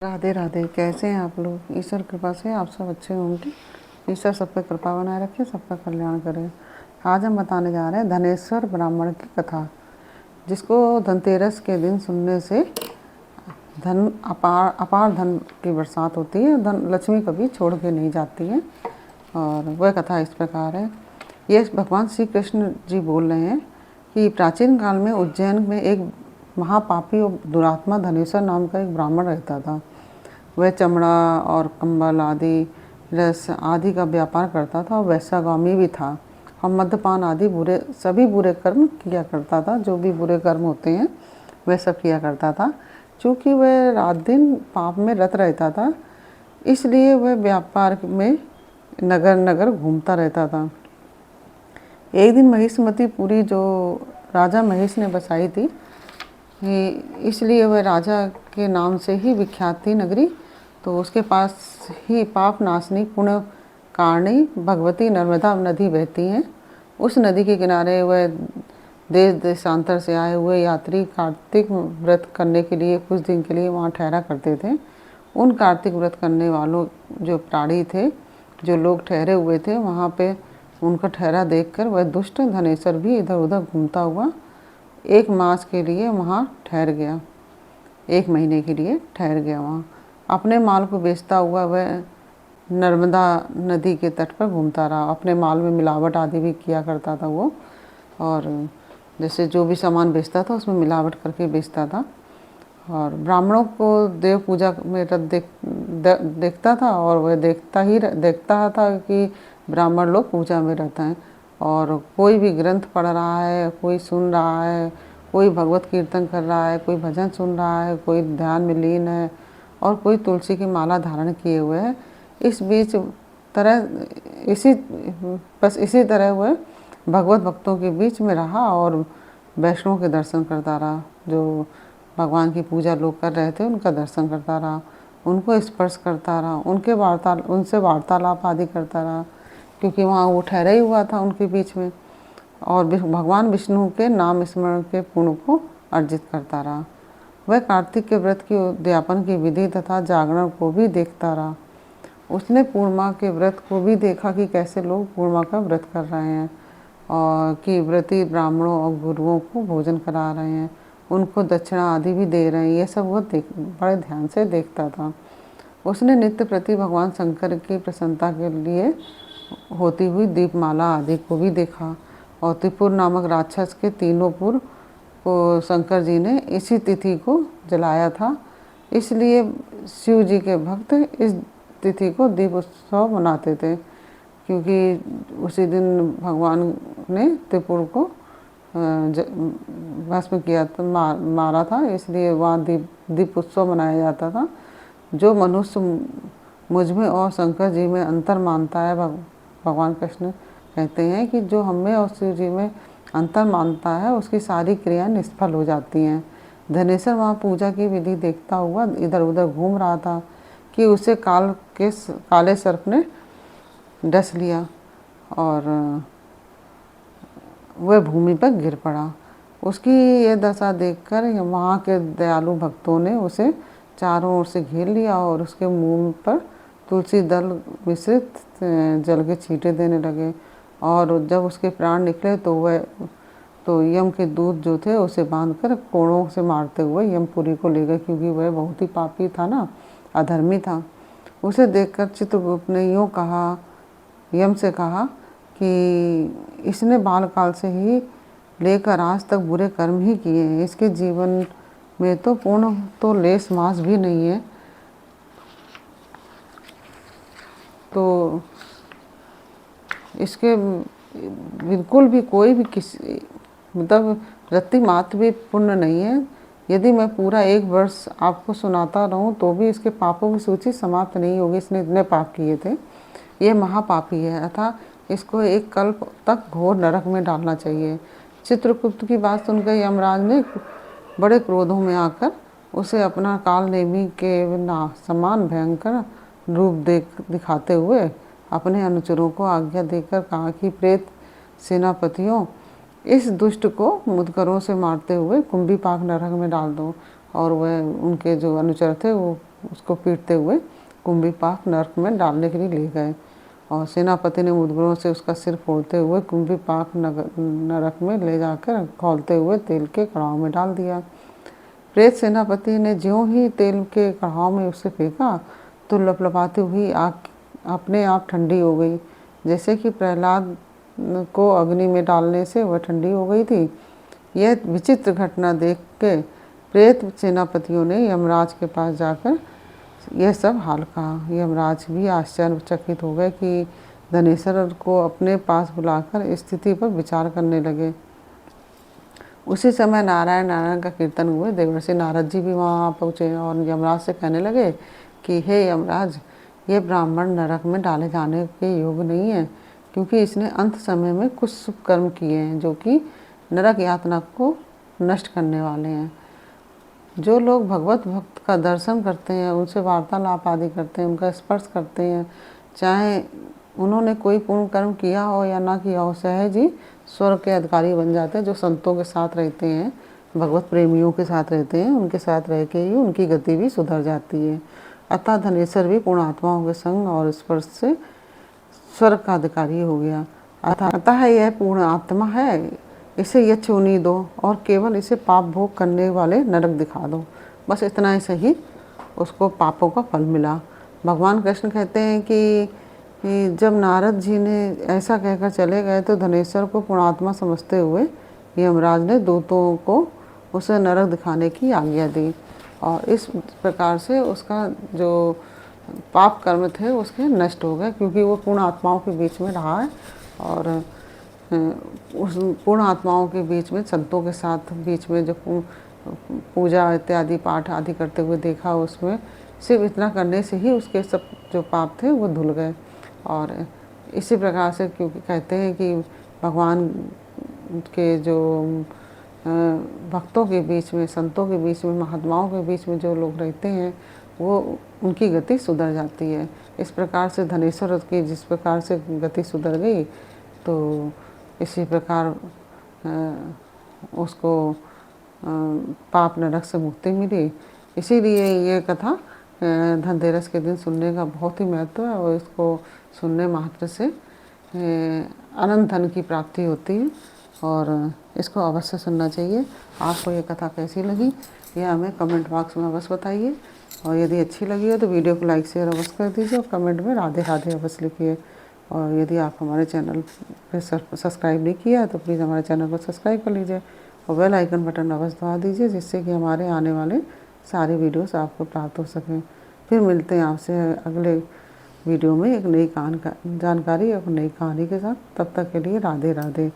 राधे राधे। कैसे हैं आप लोग? ईश्वर कृपा से आप सब अच्छे होंगे। ईश्वर सब पे कृपा बनाए रखे, सबका कल्याण करे। आज हम बताने जा रहे हैं धनेश्वर ब्राह्मण की कथा, जिसको धनतेरस के दिन सुनने से धन अपार धन की बरसात होती है। धन लक्ष्मी कभी छोड़ के नहीं जाती है। और वह कथा इस प्रकार है। ये भगवान श्री कृष्ण जी बोल रहे हैं कि प्राचीन काल में उज्जैन में एक महापापी और दुरात्मा धनेश्वर नाम का एक ब्राह्मण रहता था। वह चमड़ा और कंबल आदि, रस आदि का व्यापार करता था और वैश्यागामी भी था और मद्यपान आदि सभी बुरे कर्म किया करता था। जो भी बुरे कर्म होते हैं वह सब किया करता था। चूँकि वह रात दिन पाप में रत रहता था, इसलिए वह व्यापार में नगर नगर घूमता रहता था। एक दिन महिष्मतीपुरी जो राजा महेश ने बसाई थी, इसलिए वह राजा के नाम से ही विख्यात थी नगरी। तो उसके पास ही पाप नाशनी पुण्य कारणी भगवती नर्मदा नदी बहती हैं। उस नदी के किनारे वह देश देशांतर से आए हुए यात्री कार्तिक व्रत करने के लिए कुछ दिन के लिए वहाँ ठहरा करते थे। उन कार्तिक व्रत करने वालों जो प्राणी थे, जो लोग ठहरे हुए थे, वहाँ पे उनका ठहरा देखकर वह दुष्ट धनेश्वर भी इधर उधर घूमता हुआ 1 मास के लिए वहाँ ठहर गया। 1 महीने के लिए ठहर गया वहाँ। अपने माल को बेचता हुआ वह नर्मदा नदी के तट पर घूमता रहा। अपने माल में मिलावट आदि भी किया करता था वो, और जैसे जो भी सामान बेचता था उसमें मिलावट करके बेचता था। और ब्राह्मणों को देव पूजा में देखता था, और वह देखता था कि ब्राह्मण लोग पूजा में रहते हैं। और कोई भी ग्रंथ पढ़ रहा है, कोई सुन रहा है, कोई भगवत कीर्तन कर रहा है, कोई भजन सुन रहा है, कोई ध्यान में लीन है, और कोई तुलसी की माला धारण किए हुए है। इसी तरह वह भगवत भक्तों के बीच में रहा और वैष्णव के दर्शन करता रहा। जो भगवान की पूजा लोग कर रहे थे उनका दर्शन करता रहा, उनको स्पर्श करता रहा, उनसे वार्तालाप आदि करता रहा, क्योंकि वहाँ वो ठहरा ही हुआ था उनके बीच में। और भगवान विष्णु के नाम स्मरण के पुण्य को अर्जित करता रहा। वह कार्तिक के व्रत की उद्यापन की विधि तथा जागरण को भी देखता रहा। उसने पूर्णिमा के व्रत को भी देखा कि कैसे लोग पूर्णिमा का व्रत कर रहे हैं, और कि व्रती ब्राह्मणों और गुरुओं को भोजन करा रहे हैं, उनको दक्षिणा आदि भी दे रहे हैं। ये सब वो बड़े ध्यान से देखता था। उसने नित्य प्रति भगवान शंकर की प्रसन्नता के लिए होती हुई दीपमाला आदि को भी देखा। और त्रिपुर नामक राक्षस के 3 पुर को शंकर जी ने इसी तिथि को जलाया था। इसलिए शिव जी के भक्त इस तिथि को दीप उत्सव मनाते थे, क्योंकि उसी दिन भगवान ने त्रिपुर को भस्म किया था, मारा था। इसलिए वहाँ दीप उत्सव मनाया जाता था। जो मनुष्य मुझ में और शंकर जी में अंतर मानता है, भगवान कृष्ण कहते हैं कि जो हम में और शिव जी में अंतर मानता है उसकी सारी क्रियाएं निष्फल हो जाती हैं। धनेश्वर वहाँ पूजा की विधि देखता हुआ इधर उधर घूम रहा था कि उसे काले सर्प ने डस लिया और वह भूमि पर गिर पड़ा। उसकी यह दशा देखकर वहाँ के दयालु भक्तों ने उसे चारों ओर से घेर लिया और उसके मुंह पर तुलसी दल मिश्रित जल के छींटे देने लगे। और जब उसके प्राण निकले तो यम के दूत जो थे उसे बांधकर कोड़ों से मारते हुए यमपुरी को ले गए, क्योंकि वह बहुत ही पापी था ना, अधर्मी था। उसे देखकर चित्रगुप्त ने यम से कहा कि इसने बालकाल से ही लेकर आज तक बुरे कर्म ही किए हैं। इसके जीवन में तो पूर्ण तो लेस मास भी नहीं है। तो इसके बिल्कुल भी कोई भी किसी मतलब रत्ती मात्र भी पुण्य नहीं है। यदि मैं पूरा 1 वर्ष आपको सुनाता रहूं तो भी इसके पापों की सूची समाप्त नहीं होगी। इसने इतने पाप किए थे। ये महापापी है, अतः इसको 1 कल्प तक घोर नरक में डालना चाहिए। चित्रगुप्त की बात सुनकर यमराज ने बड़े क्रोधों में आकर उसे अपना कालनेमी के समान भयंकर रूप दिखाते हुए अपने अनुचरों को आज्ञा देकर कहा कि प्रेत सेनापतियों, इस दुष्ट को मुदगरों से मारते हुए कुंभीपाक नरक में डाल दो। और वह उनके जो अनुचर थे वो उसको पीटते हुए कुंभीपाक नरक में डालने के लिए ले गए और सेनापति ने मुद्गरों से उसका सिर फोड़ते हुए कुंभीपाक नरक में ले जाकर खौलते हुए तेल के कड़ाव में डाल दिया। प्रेत सेनापति ने ज्यों ही तेल के कड़ाव में उसे फेंका तो लपलपाती हुई आग अपने आप ठंडी हो गई, जैसे कि प्रहलाद को अग्नि में डालने से वह ठंडी हो गई थी। यह विचित्र घटना देख के प्रेत सेनापतियों ने यमराज के पास जाकर यह सब हाल कहा। यमराज भी आश्चर्यचकित हो गए कि धनेश्वर को अपने पास बुलाकर स्थिति पर विचार करने लगे। उसी समय नारायण नारायण का कीर्तन हुए देवर्षि नारद जी भी वहाँ पहुँचे और यमराज से कहने लगे कि हे यमराज, ये ब्राह्मण नरक में डाले जाने के योग्य नहीं है, क्योंकि इसने अंत समय में कुछ शुभ कर्म किए हैं जो कि नरक यातना को नष्ट करने वाले हैं। जो लोग भगवत भक्त का दर्शन करते हैं, उनसे वार्तालाप आदि करते हैं, उनका स्पर्श करते हैं, चाहे उन्होंने कोई पूर्ण कर्म किया हो या ना किया हो, सहज ही स्वर्ग के अधिकारी बन जाते हैं। जो संतों के साथ रहते हैं, भगवत प्रेमियों के साथ रहते हैं, उनके साथ रह के ही उनकी गति भी सुधर जाती है। अतः धनेश्वर भी पूर्ण आत्माओं के संग और स्पर्श से स्वर्ग का अधिकारी हो गया। अतः यह पूर्ण आत्मा है, इसे यक्ष योनि दो और केवल इसे पाप भोग करने वाले नरक दिखा दो। बस इतना ही सही उसको पापों का फल मिला। भगवान कृष्ण कहते हैं कि जब नारद जी ने ऐसा कहकर चले गए तो धनेश्वर को पुण्यात्मा समझते हुए यमराज ने दूतों को उसे नरक दिखाने की आज्ञा दी और इस प्रकार से उसका जो पाप कर्म थे उसके नष्ट हो गए, क्योंकि वो पूर्ण आत्माओं के बीच में रहा है और उस पूर्ण आत्माओं के बीच में संतों के साथ बीच में जो पूजा इत्यादि पाठ आदि करते हुए देखा, उसमें सिर्फ इतना करने से ही उसके सब जो पाप थे वो धुल गए। और इसी प्रकार से क्योंकि कहते हैं कि भगवान के जो भक्तों के बीच में, संतों के बीच में, महात्माओं के बीच में जो लोग रहते हैं वो उनकी गति सुधर जाती है। इस प्रकार से धनेश्वर की जिस प्रकार से गति सुधर गई तो इसी प्रकार उसको पाप नरक से मुक्ति मिली। इसीलिए ये कथा धनतेरस के दिन सुनने का बहुत ही महत्व है और इसको सुनने मात्र से अनंत धन की प्राप्ति होती है और इसको अवश्य सुनना चाहिए। आपको ये कथा कैसी लगी यह हमें कमेंट बॉक्स में अवश्य बताइए और यदि अच्छी लगी हो तो वीडियो को लाइक शेयर अवश्य कर दीजिए और कमेंट में राधे राधे अवश्य लिखिए। और यदि आप हमारे चैनल पर सब्सक्राइब नहीं किया है तो प्लीज़ हमारे चैनल को सब्सक्राइब कर लीजिए और बेल आइकन बटन अवश्य दबा दीजिए, जिससे कि हमारे आने वाले सारे वीडियोस आपको प्राप्त हो सकें। फिर मिलते हैं आपसे अगले वीडियो में एक नई जानकारी और नई कहानी के साथ। तब तक के लिए राधे राधे।